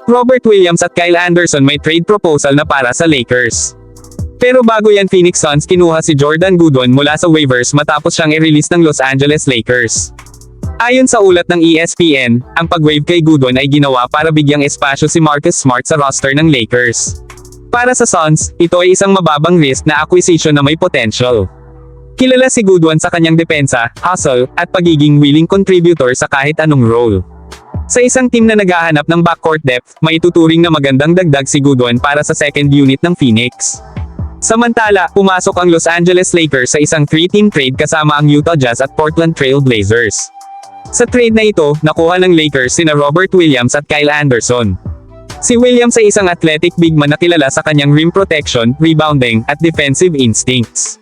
Robert Williams at Kyle Anderson may trade proposal na para sa Lakers. Pero bago yan, Phoenix Suns kinuha si Jordan Goodwin mula sa waivers matapos siyang i-release ng Los Angeles Lakers. Ayon sa ulat ng ESPN, ang pag-waive kay Goodwin ay ginawa para bigyang espasyo si Marcus Smart sa roster ng Lakers. Para sa Suns, ito ay isang mababang risk na acquisition na may potential. Kilala si Goodwin sa kanyang depensa, hustle, at pagiging willing contributor sa kahit anong role. Sa isang team na naghahanap ng backcourt depth, may ituturing na magandang dagdag si Goodwin para sa second unit ng Phoenix. Samantala, pumasok ang Los Angeles Lakers sa isang 3-team trade kasama ang Utah Jazz at Portland Trail Blazers. Sa trade na ito, nakuha ng Lakers sina Robert Williams at Kyle Anderson. Si Williams ay isang athletic big man na kilala sa kanyang rim protection, rebounding, at defensive instincts.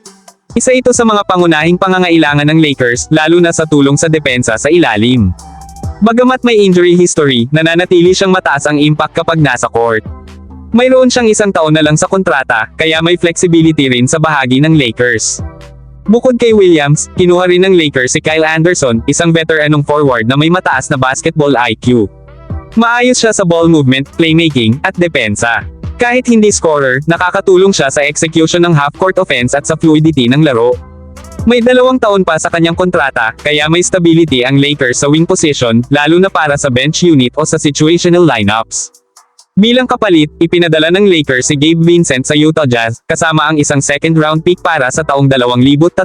Isa ito sa mga pangunahing pangangailangan ng Lakers, lalo na sa tulong sa depensa sa ilalim. Bagamat may injury history, nananatili siyang mataas ang impact kapag nasa court. Mayroon siyang 1 taon na lang sa kontrata, kaya may flexibility rin sa bahagi ng Lakers. Bukod kay Williams, kinuha rin ng Lakers si Kyle Anderson, isang veteranong forward na may mataas na basketball IQ. Maayos siya sa ball movement, playmaking, at depensa. Kahit hindi scorer, nakakatulong siya sa execution ng half-court offense at sa fluidity ng laro. May 2 taon pa sa kanyang kontrata, kaya may stability ang Lakers sa wing position, lalo na para sa bench unit o sa situational lineups. Bilang kapalit, ipinadala ng Lakers si Gabe Vincent sa Utah Jazz, kasama ang isang second-round pick para sa taong 2032.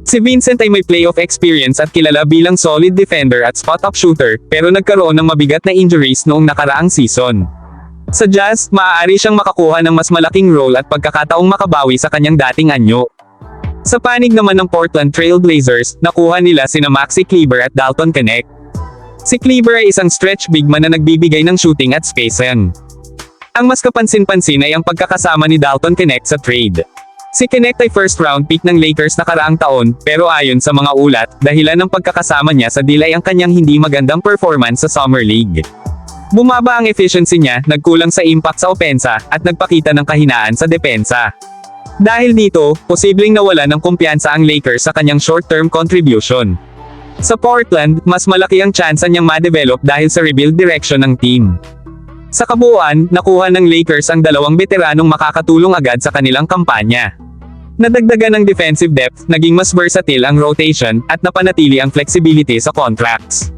Si Vincent ay may playoff experience at kilala bilang solid defender at spot-up shooter, pero nagkaroon ng mabigat na injuries noong nakaraang season. Sa Jazz, maaari siyang makakuha ng mas malaking role at pagkakataong makabawi sa kanyang dating anyo. Sa panig naman ng Portland Trail Blazers, nakuha nila sina Maxi Kleber at Dalton Knecht. Si Kleber ay isang stretch big man na nagbibigay ng shooting at spacing. Ang mas kapansin-pansin ay ang pagkakasama ni Dalton Knecht sa trade. Si Knecht ay first-round pick ng Lakers nakaraang taon, pero ayon sa mga ulat, dahilan ng pagkakasama niya sa deal ay ang kanyang hindi magandang performance sa Summer League. Bumaba ang efficiency niya, nagkulang sa impact sa opensa, at nagpakita ng kahinaan sa depensa. Dahil dito, posibleng nawala ng kumpiyansa ang Lakers sa kanyang short-term contribution. Sa Portland, mas malaki ang tsansa niyang ma-develop dahil sa rebuild direction ng team. Sa kabuuan, nakuha ng Lakers ang 2 veteranong makakatulong agad sa kanilang kampanya. Nadagdagan ng defensive depth, naging mas versatile ang rotation, at napanatili ang flexibility sa contracts.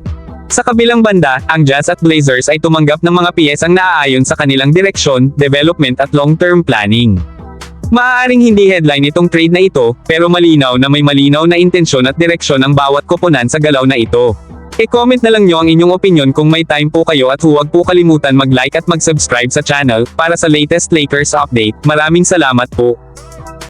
Sa kabilang banda, ang Jazz at Blazers ay tumanggap ng mga piyesang naaayon sa kanilang direksyon, development at long-term planning. Maaaring hindi headline itong trade na ito, pero malinaw na may malinaw na intensyon at direksyon ang bawat koponan sa galaw na ito. E-comment na lang nyo ang inyong opinion kung may time po kayo at huwag po kalimutan mag-like at mag-subscribe sa channel para sa latest Lakers update. Maraming salamat po.